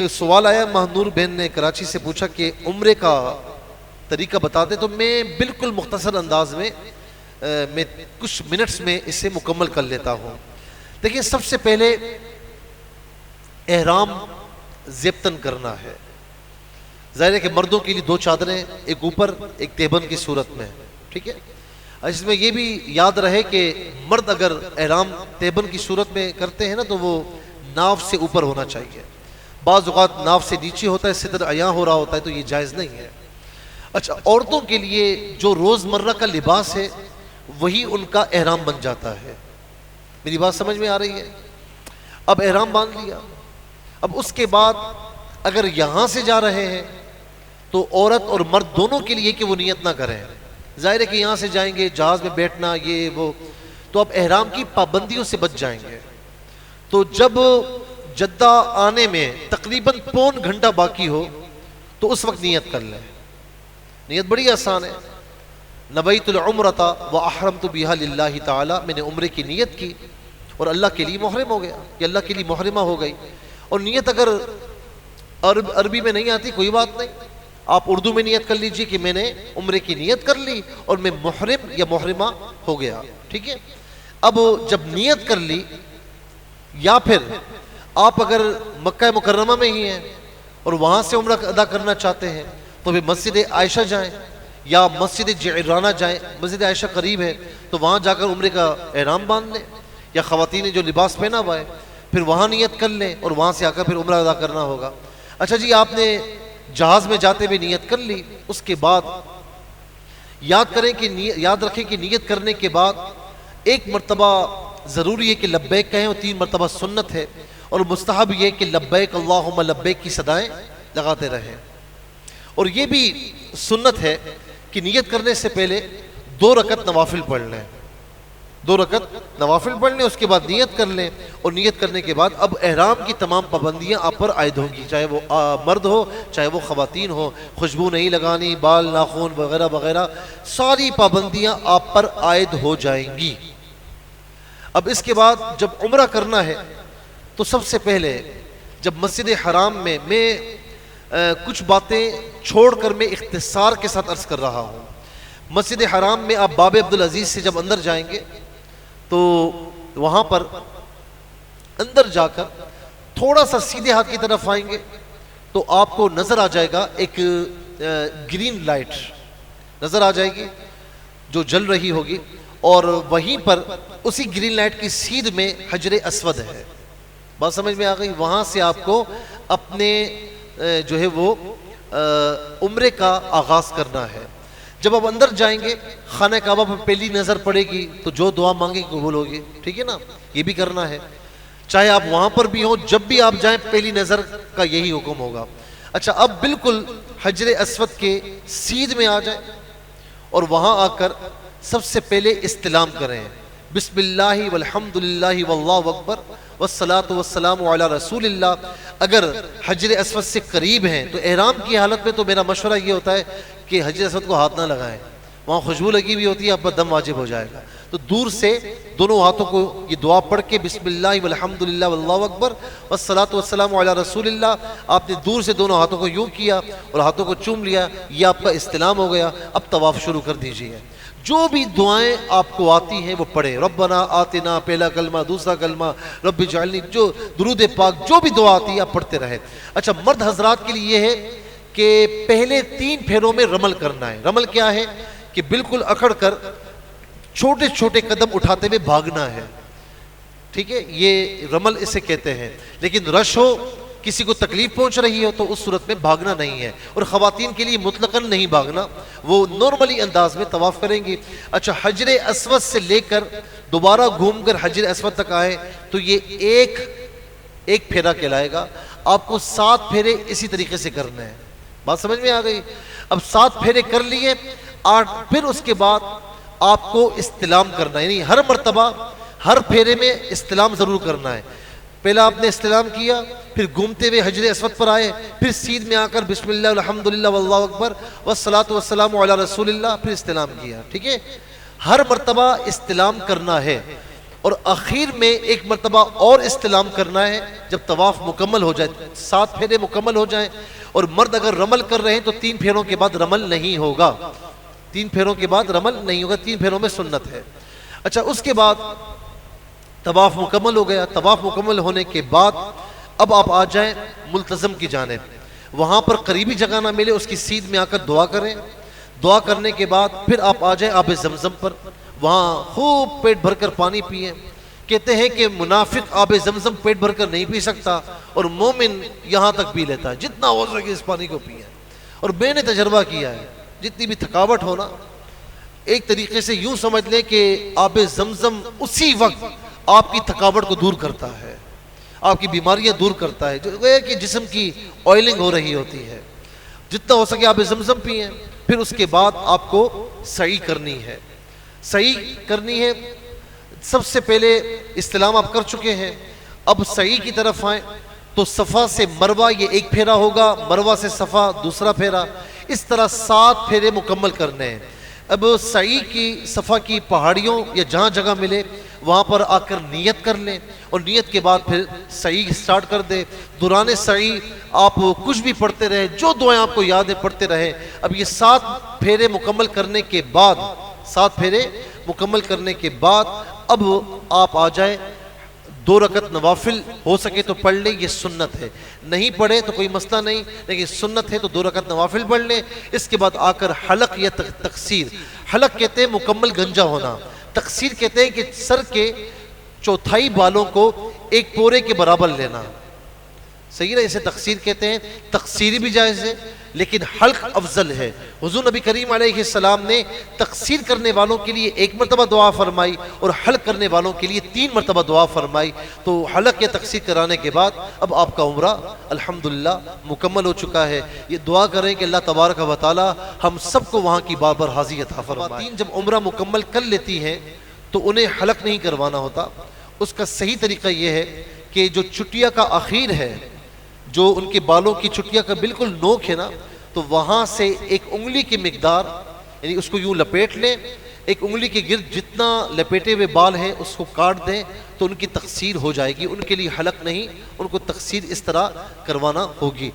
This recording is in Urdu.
سوال آیا مہنور بہن نے کراچی سے پوچھا کہ عمرے کا طریقہ بتاتے، تو میں بالکل مختصر انداز میں کچھ منٹس میں اسے مکمل کر لیتا ہوں۔ دیکھیں، سب سے پہلے احرام زیبتن کرنا ہے۔ ظاہر ہے کہ مردوں کے لیے 2 چادریں، ایک اوپر ایک تیبن کی صورت میں، ٹھیک ہے۔ اس میں یہ بھی یاد رہے کہ مرد اگر احرام تیبن کی صورت میں کرتے ہیں نا تو وہ ناف سے اوپر ہونا چاہیے۔ بعض اوقات ناف سے نیچے ہوتا ہے، صدر عیاں ہو رہا ہوتا ہے، تو یہ جائز نہیں ہے۔ اچھا، عورتوں کے لیے جو روزمرہ کا لباس ہے وہی ان کا احرام بن جاتا ہے۔ میری بات سمجھ میں آ رہی ہے؟ اب احرام باندھ لیا، اب اس کے بعد اگر یہاں سے جا رہے ہیں تو عورت اور مرد دونوں کے لیے کہ وہ نیت نہ کریں۔ ظاہر ہے کہ یہاں سے جائیں گے، جہاز میں بیٹھنا یہ وہ، تو اب احرام کی پابندیوں سے بچ جائیں گے۔ تو جب جدہ آنے میں تقریباً پون گھنٹہ باقی ہو تو اس وقت نیت کر لیں۔ نیت بڑی آسان ہے۔ نویت العمرۃ واحرمت بها للہ تعالی، میں نے عمرے کی نیت کی اور اللہ کے لیے محرم ہو گیا، یا اللہ کے لیے محرمہ ہو گئی۔ اور نیت اگر عربی میں نہیں آتی کوئی بات نہیں، آپ اردو میں نیت کر لیجئے کہ میں نے عمرے کی نیت کر لی اور میں محرم یا محرمہ ہو گیا، ٹھیک ہے۔ اب جب نیت کر لی، یا پھر آپ اگر مکہ مکرمہ میں ہی ہیں اور وہاں سے عمرہ ادا کرنا چاہتے ہیں تو پھر مسجد عائشہ جائیں یا مسجد جعرانہ جائیں۔ مسجد عائشہ قریب ہے تو وہاں جا کر عمرے کا احرام باندھ لیں، یا خواتین نے جو لباس پہنا ہوا ہے پھر وہاں نیت کر لیں اور وہاں سے آ کر پھر عمرہ ادا کرنا ہوگا۔ اچھا جی، آپ نے جہاز میں جاتے ہوئے نیت کر لی، اس کے بعد یاد رکھیں کہ نیت کرنے کے بعد ایک مرتبہ ضروری ہے کہ لبیک کہیں، اور 3 مرتبہ سنت ہے، اور مستحب یہ کہ لبیک اللہم لبیک کی صدائیں لگاتے رہیں۔ اور یہ بھی سنت ہے کہ نیت کرنے سے پہلے 2 رکعت نوافل پڑھ لیں، 2 رکعت نوافل پڑھ لیں، اس کے بعد نیت کر لیں، اور نیت کرنے کے بعد اب احرام کی تمام پابندیاں آپ پر عائد ہوں گی، چاہے وہ مرد ہو چاہے وہ خواتین ہو۔ خوشبو نہیں لگانی، بال ناخن وغیرہ وغیرہ، ساری پابندیاں آپ پر عائد ہو جائیں گی۔ اب اس کے بعد جب عمرہ کرنا ہے تو سب سے پہلے جب مسجد حرام میں کچھ باتیں چھوڑ کر میں اختصار کے ساتھ عرض کر رہا ہوں۔ مسجد حرام میں آپ باب عبدالعزیز سے جب اندر جائیں گے تو وہاں پر اندر جا کر تھوڑا سا سیدھے ہاتھ کی طرف آئیں گے تو آپ کو نظر آ جائے گا ایک گرین لائٹ نظر آ جائے گی جو جل رہی ہوگی، اور وہیں پر اسی گرین لائٹ کی سیدھ میں حجر اسود ہے۔ بات سمجھ میں آ گئی؟ وہاں سے آپ کو اپنے جو ہے وہ عمرے کا آغاز کرنا ہے۔ جب آپ اندر جائیں گے، خانہ کعبہ پر پہلی نظر پڑے گی تو جو دعا مانگے قبول ہوگی، ٹھیک ہے نا؟ یہ بھی کرنا ہے، چاہے آپ وہاں پر بھی ہوں، جب بھی آپ جائیں پہلی نظر کا یہی حکم ہوگا۔ اچھا، اب بالکل حجر اسود کے سیدھ میں آ جائیں اور وہاں آ کر سب سے پہلے استلام کریں، بسم اللہ والحمدللہ واللہ اکبر والصلاۃ والسلام علی رسول اللہ۔ اگر حجر اسود سے قریب ہیں تو احرام کی حالت میں تو میرا مشورہ یہ ہوتا ہے کہ حجر اسود کو ہاتھ نہ لگائیں، وہاں خوشبو لگی ہوئی ہوتی ہے، آپ پر دم واجب ہو جائے گا۔ تو دور سے دونوں ہاتھوں کو یہ دعا پڑھ کے بسم اللہ والحمدللہ واللہ اکبر والصلاۃ والسلام علی رسول اللہ، آپ نے دور سے دونوں ہاتھوں کو یوں کیا اور ہاتھوں کو چوم لیا، یہ آپ کا استلام ہو گیا۔ اب طواف شروع کر دیجیے۔ جو بھی دعائیں آپ کو آتی ہیں وہ پڑھیں، ربنا آتنا پہلا کلمہ، دوسرا کلمہ رب اجعلنی، جو درود پاک جو بھی دعا آتی ہے آپ پڑھتے رہیں۔ اچھا، مرد حضرات کے لیے یہ ہے کہ پہلے 3 پھیروں میں رمل کرنا ہے۔ رمل کیا ہے؟ کہ بالکل اکھڑ کر چھوٹے چھوٹے قدم اٹھاتے ہوئے بھاگنا ہے، ٹھیک ہے؟ یہ رمل اسے کہتے ہیں۔ لیکن رش ہو، کسی کو تکلیف پہنچ رہی ہو تو اس صورت میں بھاگنا نہیں ہے، اور خواتین کے لیے مطلقاً نہیں بھاگنا، وہ نارملی انداز میں طواف کریں گی۔ اچھا، حجر اسود سے لے کر دوبارہ گھوم کر حجر اسود تک آئے تو یہ ایک پھیرا کہلائے گا۔ آپ کو 7 پھیرے اسی طریقے سے کرنے ہیں۔ بات سمجھ میں آ گئی؟ اب 7 پھیرے کر لیے، 8، پھر اس کے بعد آپ کو استلام کرنا ہے، یعنی ہر مرتبہ ہر پھیرے میں استلام ضرور کرنا ہے۔ پہلا آپ نے استلام کیا، پھر گھومتے ہوئے حجر اسود پر آئے، پھر سیدھ میں آ کر بسم اللہ الحمدللہ واللہ اکبر والصلاۃ والسلام علی رسول اللہ، پھر استلام کیا، ٹھیک ہے؟ ہر مرتبہ استلام کرنا ہے۔ اور آخر میں ایک مرتبہ اور استلام کرنا ہے جب طواف مکمل ہو جائے، 7 پھیرے مکمل ہو جائیں، اور مرد اگر رمل کر رہے ہیں تو 3 پھیروں کے بعد رمل نہیں ہوگا، 3 پھیروں کے بعد رمل نہیں ہوگا، 3 پھیروں میں سنت ہے۔ اچھا، اس کے بعد طواف مکمل ہو گیا، طواف مکمل ہونے کے بعد اب آپ آ جائیں ملتزم کی جانب، وہاں پر قریبی جگہ نہ ملے اس کی سیدھ میں آ کر دعا کریں، دعا کرنے کے بعد پھر آپ آ جائیں آب زمزم پر، وہاں خوب پیٹ بھر کر پانی پئیں۔ کہتے ہیں کہ منافق آب زمزم پیٹ بھر کر نہیں پی سکتا، اور مومن یہاں تک پی لیتا ہے، جتنا ہو سکے اس پانی کو پئیں۔ اور میں نے تجربہ کیا ہے، جتنی بھی تھکاوٹ ہونا، ایک طریقے سے یوں سمجھ لیں کہ آب زمزم اسی وقت آپ کی تھکاوٹ کو دور کرتا ہے، آپ کی بیماریاں دور کرتا ہے، جو ہے کہ جسم کی آئلنگ ہو رہی ہوتی ہے۔ جتنا ہو سکے آب زمزم پئیں۔ پھر اس کے بعد آپ کو سعی کرنی ہے، سعی کرنی ہے۔ سب سے پہلے استلام آپ کر چکے ہیں، اب سعی کی طرف آئیں تو صفا سے مروہ یہ ایک پھیرا ہوگا، مروہ سے صفا دوسرا پھیرا، اس طرح 7 پھیرے مکمل کرنے ہیں۔ اب سعی کی صفا کی پہاڑیوں یا جہاں جگہ ملے وہاں پر آ کر نیت کر لیں، اور نیت کے بعد پھر سعی سٹارٹ کر دیں۔ دوران سعی آپ کچھ بھی پڑھتے رہیں، جو دعائیں آپ کو یاد ہیں پڑھتے رہیں۔ اب یہ 7 پھیرے مکمل کرنے کے بعد، 7 پھیرے مکمل کرنے کے بعد اب آپ آ جائیں 2 رکعت نوافل ہو سکے تو پڑھ لیں، یہ سنت ہے، نہیں پڑھے تو کوئی مسئلہ نہیں، لیکن سنت ہے تو 2 رکعت نوافل پڑھ لیں۔ اس کے بعد آ کر حلق یا تقصیر، حلق کہتے ہیں مکمل گنجا ہونا، تقصیر کہتے ہیں کہ سر کے 1/4 بالوں کو ایک پورے کے برابر لینا، صحیح ہے، اسے تقصیر کہتے ہیں۔ تقصیری بھی جائز ہے لیکن حلق افضل ہے۔ حضور نبی کریم علیہ السلام نے تقصیر کرنے والوں کے لیے 1 مرتبہ دعا فرمائی اور حلق کرنے والوں کے لیے 3 مرتبہ دعا فرمائی۔ تو حلق یا تقصیر کرانے کے بعد اب آپ کا عمرہ الحمدللہ مکمل ہو چکا ہے۔ یہ دعا کریں کہ اللہ تبارک و تعالی ہم سب کو وہاں کی بار بار حاضری عطا فرمائے۔ خواتین جب عمرہ مکمل کر لیتی ہیں تو انہیں حلق نہیں کروانا ہوتا۔ اس کا صحیح طریقہ یہ ہے کہ جو چٹیا کا اخیر ہے، جو ان کے بالوں کی چٹیا کا بالکل نوک ہے نا، تو وہاں سے 1 انگلی کی مقدار، یعنی اس کو یوں لپیٹ لیں، 1 انگلی کے گرد جتنا لپیٹے ہوئے بال ہیں اس کو کاٹ دیں تو ان کی تقصیر ہو جائے گی۔ ان کے لیے حلق نہیں، ان کو تقصیر اس طرح کروانا ہوگی۔